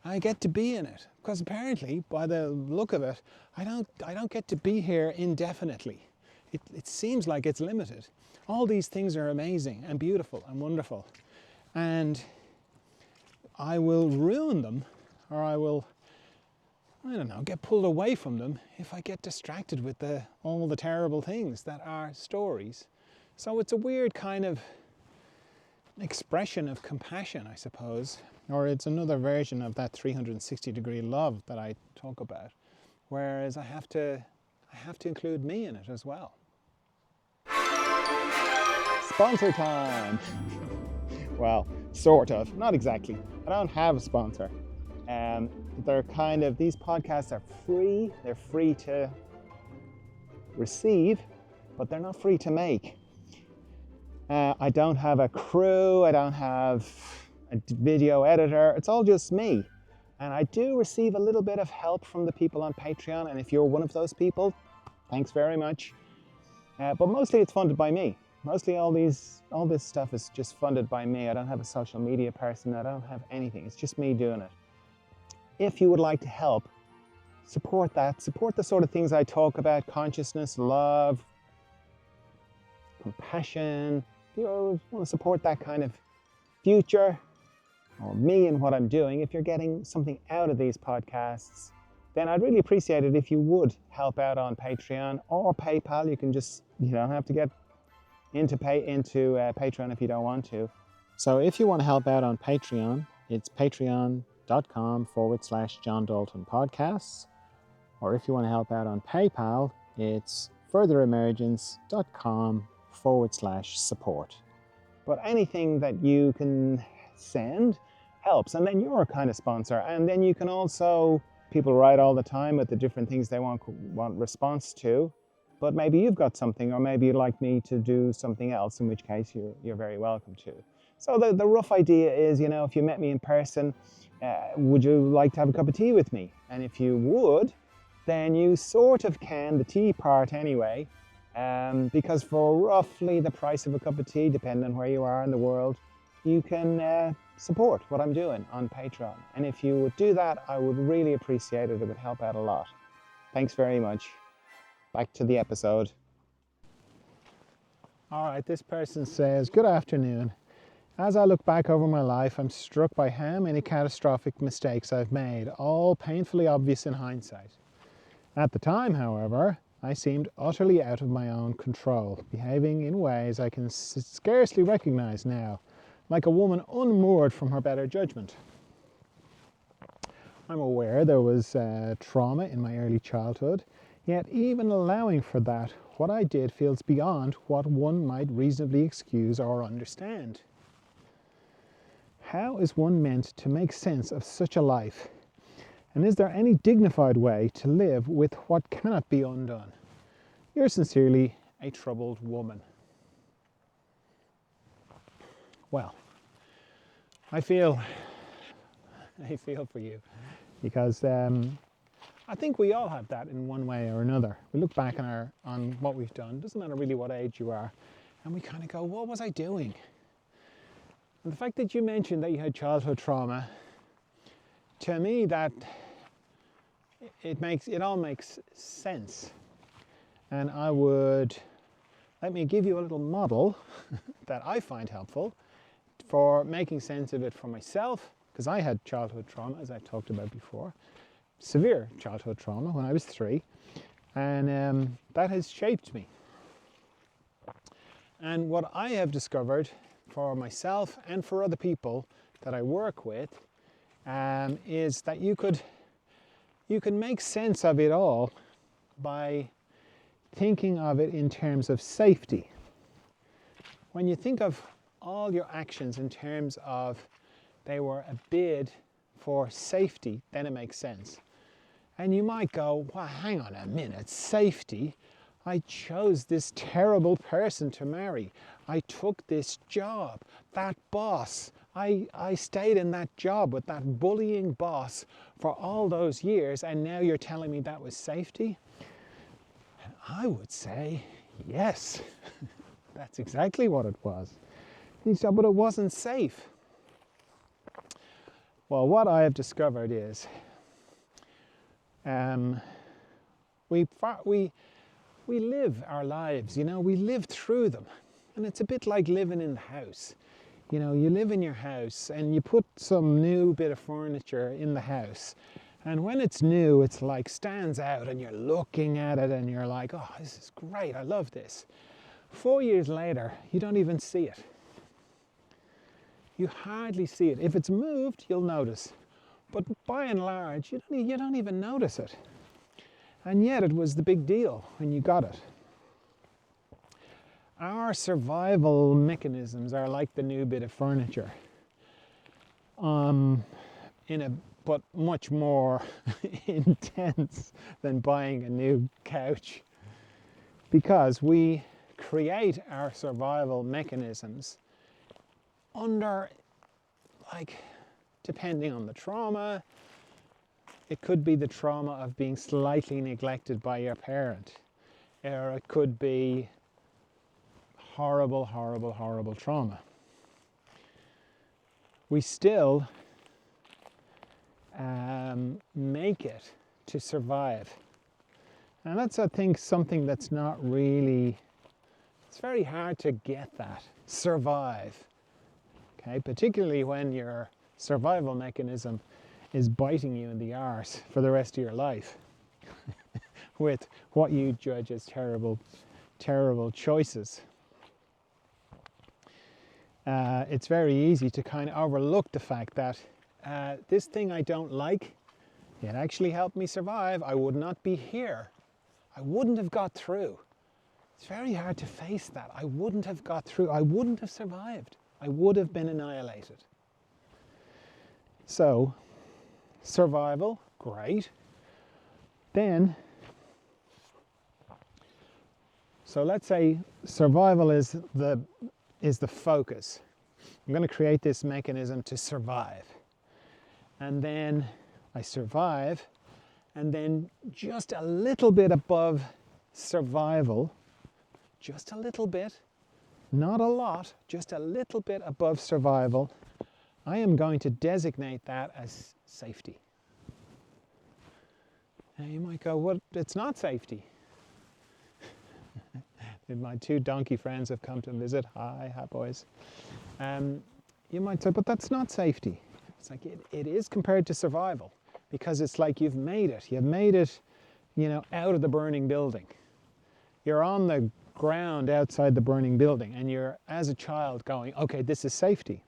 Speaker 1: I get to be in it because apparently, by the look of it, I don't get to be here indefinitely. It seems like it's limited. All these things are amazing and beautiful and wonderful, and I will ruin them, or I will, get pulled away from them if I get distracted with all the terrible things that are stories. So it's a weird kind of expression of compassion, I suppose, or it's another version of that 360-degree love that I talk about, whereas I have to include me in it as well. Sponsor time! Well, sort of, not exactly. I don't have a sponsor. These podcasts are free. They're free to receive, but they're not free to make. I don't have a crew. I don't have a video editor. It's all just me. And I do receive a little bit of help from the people on Patreon. And if you're one of those people, thanks very much. But mostly it's funded by me. Mostly all this stuff is just funded by me. I don't have a social media person. I don't have anything. It's just me doing it. If you would like to help, support that. Support the sort of things I talk about: consciousness, love, compassion. If you want to support that kind of future, or me and what I'm doing, if you're getting something out of these podcasts, then I'd really appreciate it if you would help out on Patreon or PayPal. You can just, you don't have to get into Patreon if you don't want to. So if you want to help out on Patreon, it's patreon.com/John Dalton Podcasts. Or if you want to help out on PayPal, it's furtheremergence.com/support. But anything that you can send helps, and then you're a kind of sponsor. And then you can also, people write all the time with the different things they want response to, but maybe you've got something, or maybe you'd like me to do something else, in which case you're very welcome to. So the rough idea is, if you met me in person, would you like to have a cup of tea with me? And if you would, then you sort of can, the tea part anyway, because for roughly the price of a cup of tea, depending on where you are in the world, you can support what I'm doing on Patreon. And if you would do that, I would really appreciate it. It would help out a lot. Thanks very much. Back to the episode. All right, this person says, "Good afternoon. As I look back over my life, I'm struck by how many catastrophic mistakes I've made, all painfully obvious in hindsight. At the time, however, I seemed utterly out of my own control, behaving in ways I can scarcely recognize now, like a woman unmoored from her better judgment. I'm aware there was trauma in my early childhood, yet even allowing for that, what I did feels beyond what one might reasonably excuse or understand. How is one meant to make sense of such a life? And is there any dignified way to live with what cannot be undone? Yours sincerely, a troubled woman." Well, I feel for you, because I think we all have that in one way or another. We look back on what we've done, doesn't matter really what age you are, and we kind of go, what was I doing? And the fact that you mentioned that you had childhood trauma, to me, that it all makes sense. And let me give you a little model that I find helpful for making sense of it for myself, because I had childhood trauma, as I've talked about before, severe childhood trauma when I was 3, and that has shaped me. And what I have discovered for myself and for other people that I work with is that you can make sense of it all by thinking of it in terms of safety. When you think of all your actions in terms of they were a bid for safety, then it makes sense. And you might go, well, hang on a minute, safety? I chose this terrible person to marry. I took this job, that boss. I stayed in that job with that bullying boss for all those years, and now you're telling me that was safety? And I would say, yes, that's exactly what it was. He said, but it wasn't safe. Well, what I have discovered is we live our lives, we live through them. And it's a bit like living in the house. You live in your house and you put some new bit of furniture in the house. And when it's new, it's like stands out and you're looking at it and you're like, oh, this is great, I love this. 4 years later, you don't even see it. You hardly see it. If it's moved, you'll notice. But by and large, you don't even notice it. And yet it was the big deal when you got it. Our survival mechanisms are like the new bit of furniture, but much more intense than buying a new couch, because we create our survival mechanisms under, depending on the trauma. It could be the trauma of being slightly neglected by your parent, or it could be horrible, horrible, horrible trauma, we still make it to survive. And that's, I think, something that's not really, it's very hard to get that, survive. Okay, particularly when your survival mechanism is biting you in the arse for the rest of your life with what you judge as terrible, terrible choices. It's very easy to kind of overlook the fact that this thing I don't like, it actually helped me survive. I would not be here. I wouldn't have got through. It's very hard to face that. I wouldn't have got through. I wouldn't have survived. I would have been annihilated. So, survival, great. Then, so let's say survival is the focus. I'm going to create this mechanism to survive. And then I survive, and then just a little bit above survival, just a little bit, not a lot, just a little bit above survival, I am going to designate that as safety. Now you might go, well, it's not safety. My two donkey friends have come to visit. Hi boys. You might say, but that's not safety. It's like it is compared to survival, because it's like you've made it, you know, out of the burning building. You're on the ground outside the burning building, and you're, as a child, going, okay, this is safety.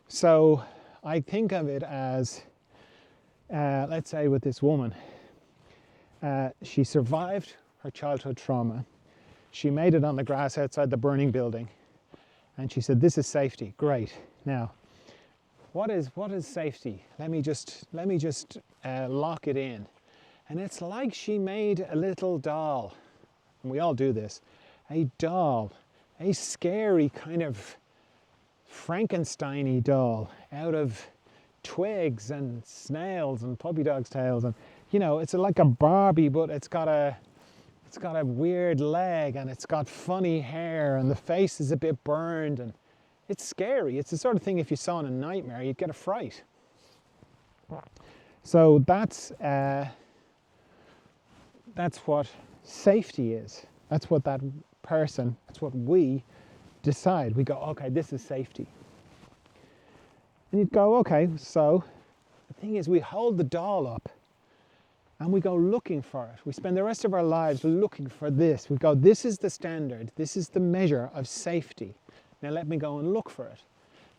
Speaker 1: So I think of it as, let's say with this woman, she survived her childhood trauma. She made it on the grass outside the burning building, and she said, this is safety. Great. Now, what is safety? Let me just lock it in. And it's like she made a little doll, and we all do this, a doll, a scary kind of Frankenstein-y doll out of twigs and snails and puppy dog's tails, and you know, it's like a Barbie, but it's got a weird leg, and it's got funny hair, and the face is a bit burned, and it's scary. It's the sort of thing, if you saw in a nightmare, you'd get a fright. So that's what safety is. That's what that person, that's what we decide. We go, okay, this is safety. And you'd go, okay, so the thing is, we hold the doll up and we go looking for it. We spend the rest of our lives looking for this. We go, this is the standard, this is the measure of safety. Now let me go and look for it.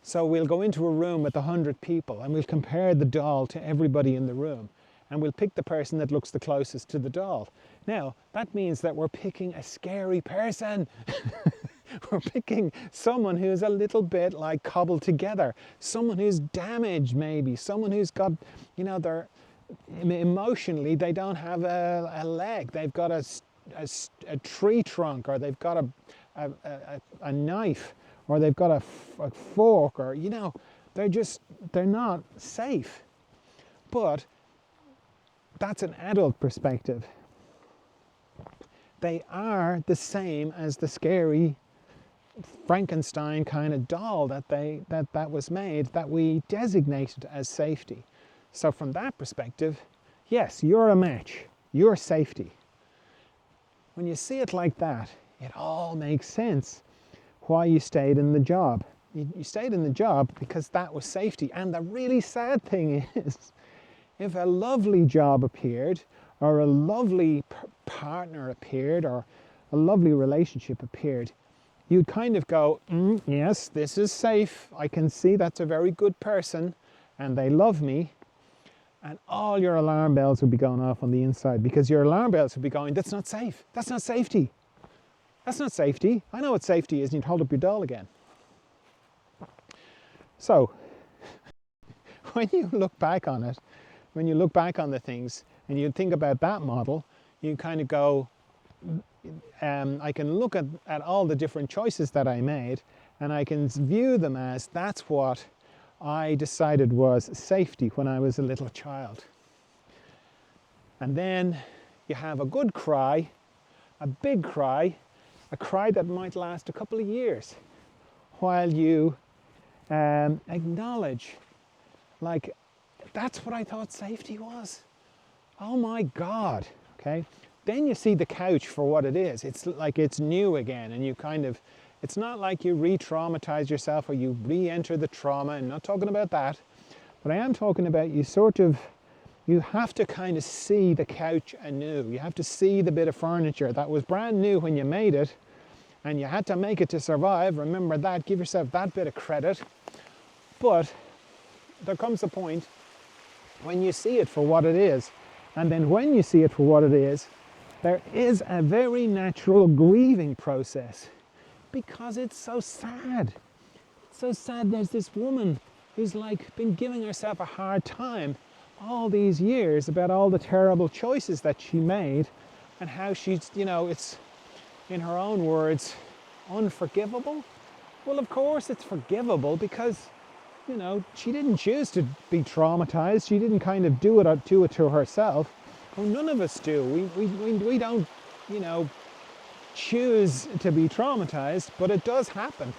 Speaker 1: So we'll go into a room with 100 people, and we'll compare the doll to everybody in the room, and we'll pick the person that looks the closest to the doll. Now, that means that we're picking a scary person. We're picking someone who's a little bit like cobbled together, someone who's damaged maybe, someone who's got, you know, they're emotionally, they don't have a leg, they've got a tree trunk, or they've got a knife, or they've got a fork, or, you know, they're not safe. But that's an adult perspective. They are the same as the scary Frankenstein kind of doll that was made, that we designated as safety. So from that perspective, yes, you're a match, you're safety. When you see it like that, it all makes sense why you stayed in the job. You stayed in the job because that was safety. And the really sad thing is, if a lovely job appeared, or a lovely partner appeared, or a lovely relationship appeared, you'd kind of go, yes, this is safe. I can see that's a very good person, and they love me. And all your alarm bells would be going off on the inside, because your alarm bells would be going, that's not safe. That's not safety. That's not safety. I know what safety is, and you'd hold up your doll again. So, when you look back on it, when you look back on the things, and you think about that model, you kind of go, I can look at all the different choices that I made, and I can view them as, that's what I decided was safety when I was a little child. And then you have a good cry, a big cry, a cry that might last a couple of years, while you acknowledge, like, that's what I thought safety was. Oh my God, okay? Then you see the couch for what it is. It's like it's new again, and you kind of, it's not like you re-traumatize yourself or you re-enter the trauma. I'm not talking about that, but I am talking about you have to kind of see the couch anew. You have to see the bit of furniture that was brand new when you made it, and you had to make it to survive. Remember that, give yourself that bit of credit. But there comes a point when you see it for what it is. And then when you see it for what it is, there is a very natural grieving process, because it's so sad. It's so sad. There's this woman who's like been giving herself a hard time all these years about all the terrible choices that she made, and how she's, it's, in her own words, unforgivable. Well, of course it's forgivable, because she didn't choose to be traumatized. She didn't kind of do it to herself. Well, none of us do. We don't, choose to be traumatized, but it does happen.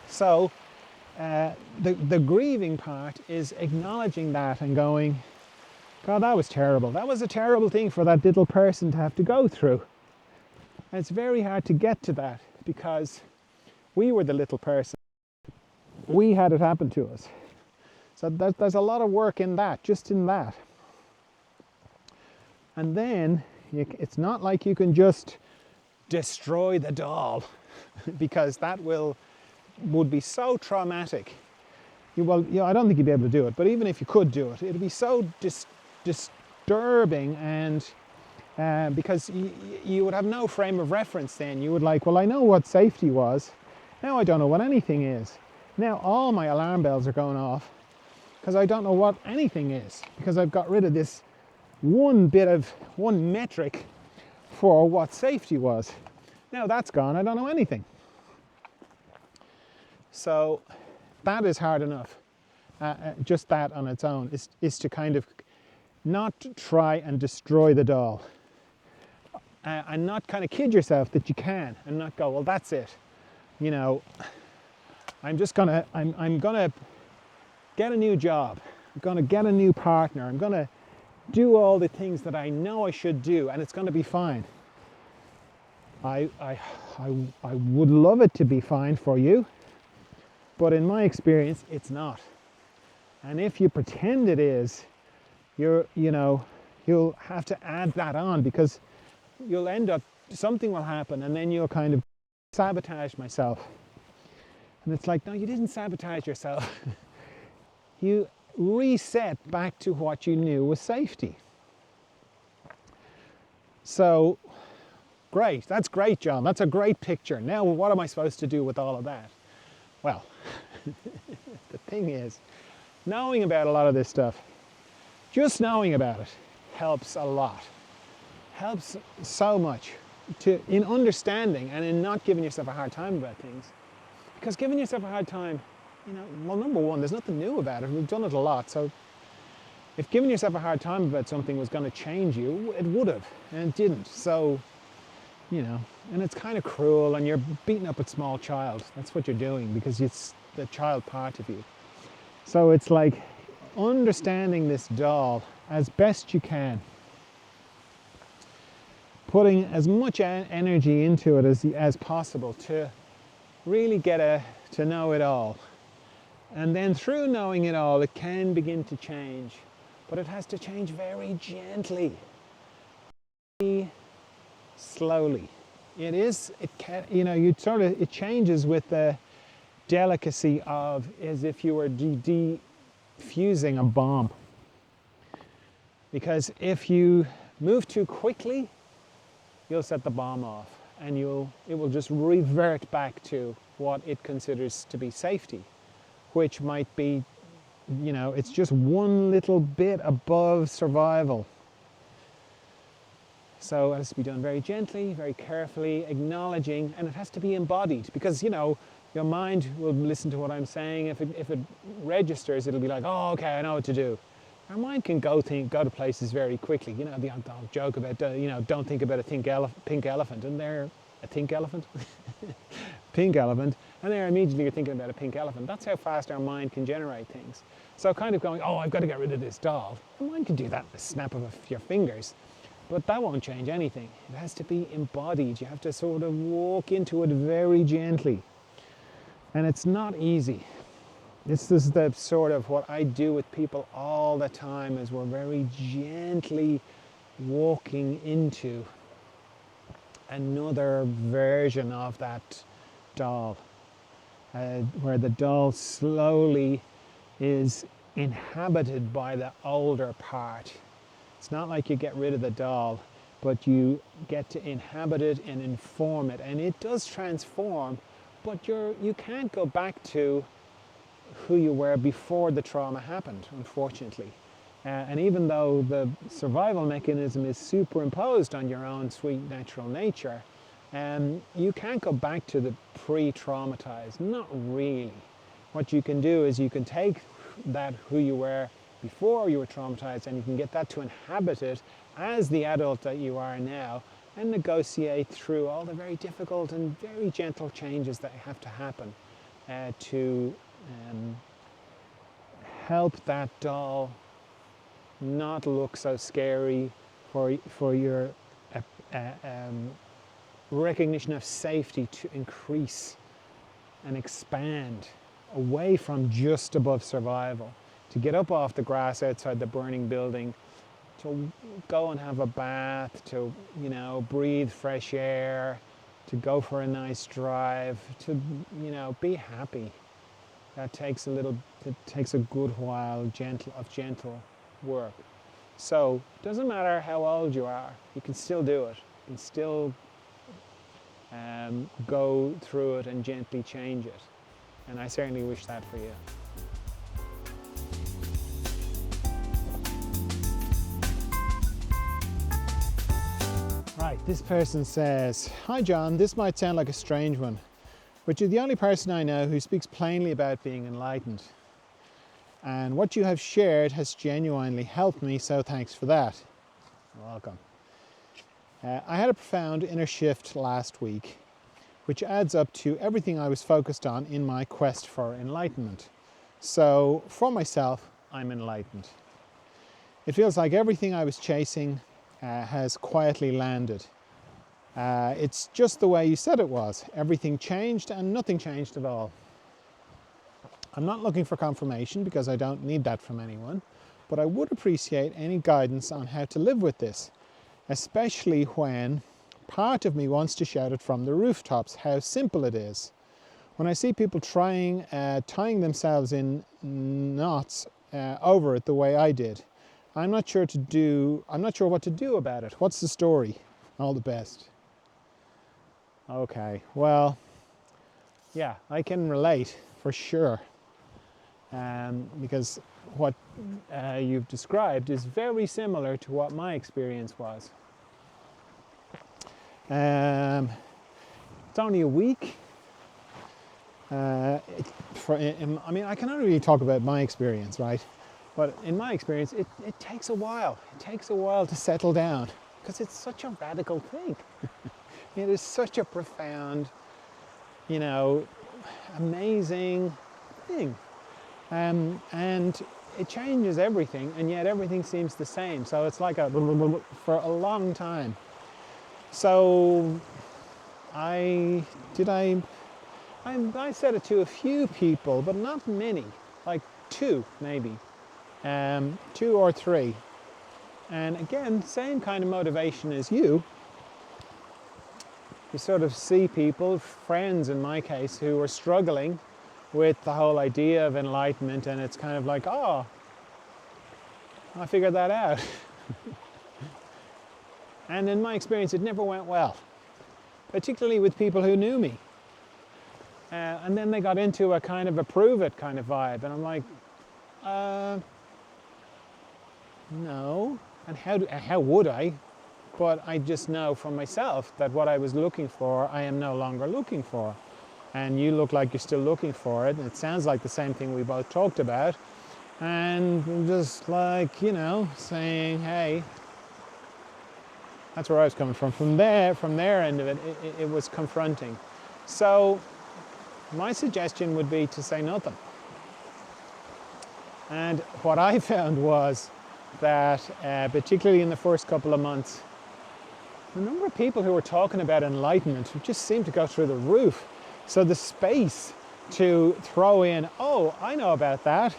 Speaker 1: So the grieving part is acknowledging that and going, God, that was terrible. That was a terrible thing for that little person to have to go through. And it's very hard to get to that, because we were the little person. We had it happen to us. So there's a lot of work in that, just in that. And then it's not like you can just destroy the doll, because that would be so traumatic. I don't think you'd be able to do it, but even if you could do it, it'd be so disturbing, and because you would have no frame of reference then. You would I know what safety was. Now I don't know what anything is. Now all my alarm bells are going off, because I don't know what anything is, because I've got rid of this one metric for what safety was. Now that's gone, I don't know anything. So that is hard enough. Just that on its own is to kind of not try and destroy the doll, and not kind of kid yourself that you can, and not go, well, that's it. I'm gonna get a new job. I'm gonna get a new partner. I'm gonna do all the things that I know I should do, and it's gonna be fine. I would love it to be fine for you, but in my experience, it's not. And if you pretend it is, you'll have to add that on, because you'll end up, something will happen, and then you'll kind of sabotage myself. And it's like, no, you didn't sabotage yourself. You reset back to what you knew was safety. So, great. That's great, John. That's a great picture. Now, what am I supposed to do with all of that? Well, the thing is, knowing about a lot of this stuff, just knowing about it, helps a lot. Helps so much in understanding and in not giving yourself a hard time about things. Because giving yourself a hard time, well, number one, there's nothing new about it. We've done it a lot. So if giving yourself a hard time about something was going to change you, it would have, and it didn't. So, and it's kind of cruel, and you're beating up a small child. That's what you're doing, because it's the child part of you. So it's like understanding this doll as best you can, putting as much energy into it as possible to really get to know it all. And then through knowing it all, it can begin to change, but it has to change very gently, very slowly. It changes with the delicacy of, as if you were defusing a bomb. Because if you move too quickly, you'll set the bomb off, and it will just revert back to what it considers to be safety, which might be, it's just one little bit above survival. So it has to be done very gently, very carefully, acknowledging, and it has to be embodied, because, your mind will listen to what I'm saying. If it registers, it'll be like, oh, okay, I know what to do. Our mind can go to places very quickly. The old joke about, don't think about a pink elephant, and they're a pink elephant, pink elephant, and there immediately you're thinking about a pink elephant. That's how fast our mind can generate things. So kind of going, oh, I've got to get rid of this doll. The mind can do that with a snap of your fingers, but that won't change anything. It has to be embodied. You have to sort of walk into it very gently. And it's not easy. This is the sort of what I do with people all the time, is we're very gently walking into another version of that doll, where the doll slowly is inhabited by the older part. It's not like you get rid of the doll, but you get to inhabit it and inform it, and it does transform, but you can't go back to who you were before the trauma happened, unfortunately. And even though the survival mechanism is superimposed on your own sweet natural nature, you can't go back to the pre-traumatized, not really. What you can do is you can take that who you were before you were traumatized, and you can get that to inhabit it as the adult that you are now, and negotiate through all the very difficult and very gentle changes that have to happen to help that doll not look so scary, for your recognition of safety to increase and expand away from just above survival, to get up off the grass outside the burning building, to go and have a bath, to breathe fresh air, to go for a nice drive, to be happy. That takes a good while of gentle work. So it doesn't matter how old you are, you can still do it. You can still go through it and gently change it. And I certainly wish that for you. Right, this person says, "Hi John, this might sound like a strange one, but you're the only person I know who speaks plainly about being enlightened. And what you have shared has genuinely helped me, so thanks for that." You're welcome. I had a profound inner shift last week, which adds up to everything I was focused on in my quest for enlightenment. So for myself, I'm enlightened. It feels like everything I was chasing has quietly landed. It's just the way you said it was. Everything changed and nothing changed at all. I'm not looking for confirmation because I don't need that from anyone, but I would appreciate any guidance on how to live with this, especially when part of me wants to shout it from the rooftops how simple it is. When I see people tying themselves in knots over it the way I did, I'm not sure what to do about it. What's the story? All the best. Okay, well, yeah, I can relate for sure. Because what you've described is very similar to what my experience was. It's only a week. I cannot really talk about my experience, right? But in my experience, it takes a while. It takes a while to settle down because it's such a radical thing. It is such a profound, amazing thing. And it changes everything, and yet everything seems the same. So it's like for a long time. So I said it to a few people, but not many, like 2 maybe, 2 or 3. And again, same kind of motivation as you. You sort of see people, friends in my case, who are struggling with the whole idea of enlightenment, and it's kind of like, oh, I figured that out. And in my experience, it never went well, particularly with people who knew me. And then they got into a kind of a prove it kind of vibe, and I'm like, no. And how would I? But I just know from myself that what I was looking for, I am no longer looking for. And you look like you're still looking for it, and it sounds like the same thing we both talked about. And I'm just like, saying, hey, That's where I was coming from. From their end of it, it was confronting. So my suggestion would be to say nothing. And what I found was that, particularly in the first couple of months, the number of people who were talking about enlightenment just seemed to go through the roof. So the space to throw in, oh, I know about that,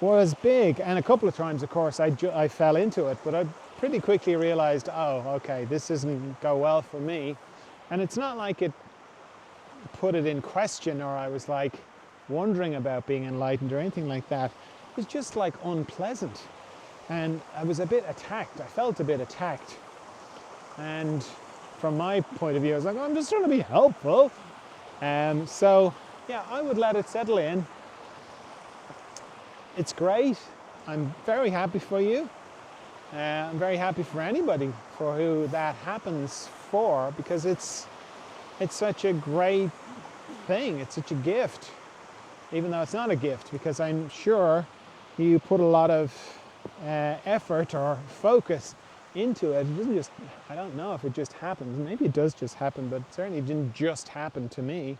Speaker 1: was big. And a couple of times, of course, I fell into it, but I pretty quickly realized, oh, okay, this doesn't go well for me. And it's not like it put it in question, or I was like wondering about being enlightened or anything like that. It was just like unpleasant. And I was a bit attacked. I felt a bit attacked. And from my point of view, I was like, oh, I'm just trying to be helpful. So yeah, I would let it settle in. It's great. I'm very happy for you. I'm very happy for anybody for who that happens for, because it's such a great thing. It's such a gift, even though it's not a gift, because I'm sure you put a lot of effort or focus into it. It doesn't just, I don't know if it just happens. Maybe it does just happen, but it certainly didn't just happen to me.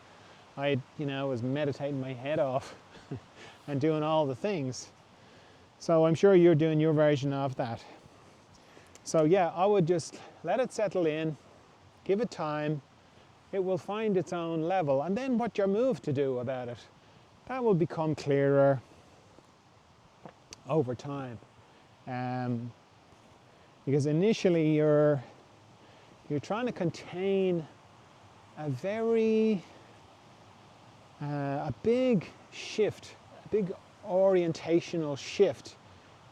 Speaker 1: I, was meditating my head off and doing all the things. So I'm sure you're doing your version of that. So yeah, I would just let it settle in, give it time. It will find its own level. And then what you're moved to do about it, that will become clearer over time. Because initially you're trying to contain a big shift, a big orientational shift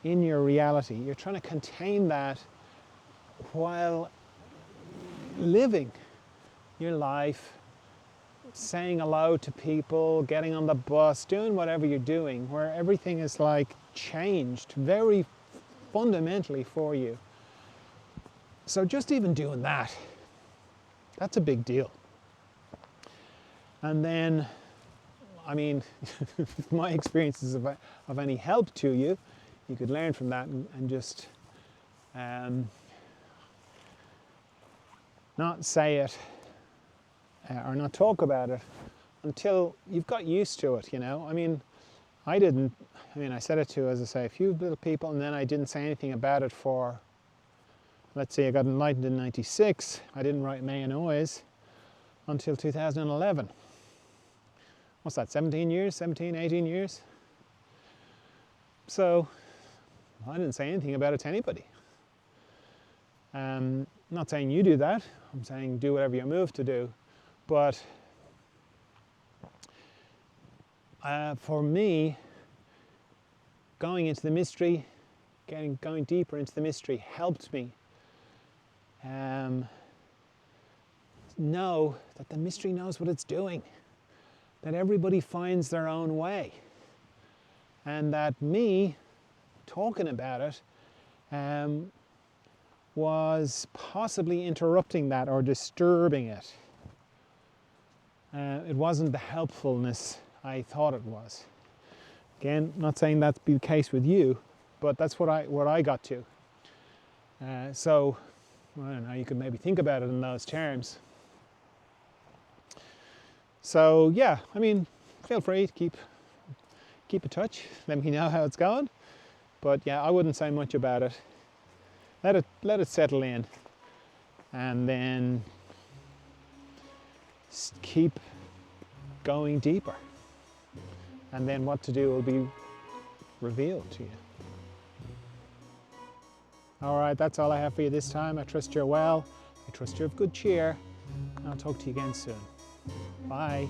Speaker 1: in your reality. You're trying to contain that while living your life, saying hello to people, getting on the bus, doing whatever you're doing, where everything is like changed very fundamentally for you. So just even doing that, that's a big deal. And then, I mean, if my experience is of any help to you, you could learn from that and just not say it or not talk about it until you've got used to it, I mean, I said it to, as I say, a few little people, and then I didn't say anything about it for, let's say I got enlightened in 96. I didn't write May and Noise until 2011. What's that, 17 years, 17, 18 years? So I didn't say anything about it to anybody. I'm not saying you do that. I'm saying do whatever you're moved to do. But for me, going into the mystery, going deeper into the mystery helped me know that the mystery knows what it's doing, that everybody finds their own way, and that me talking about it was possibly interrupting that or disturbing it. It wasn't the helpfulness I thought it was. Again, not saying that's be the case with you, but that's what I got to. So, I don't know, you could maybe think about it in those terms. So yeah, I mean, feel free to keep in touch. Let me know how it's going. But yeah, I wouldn't say much about it. Let it settle in, and then keep going deeper. And then what to do will be revealed to you. All right, that's all I have for you this time. I trust you're well. I trust you're of good cheer. I'll talk to you again soon. Bye.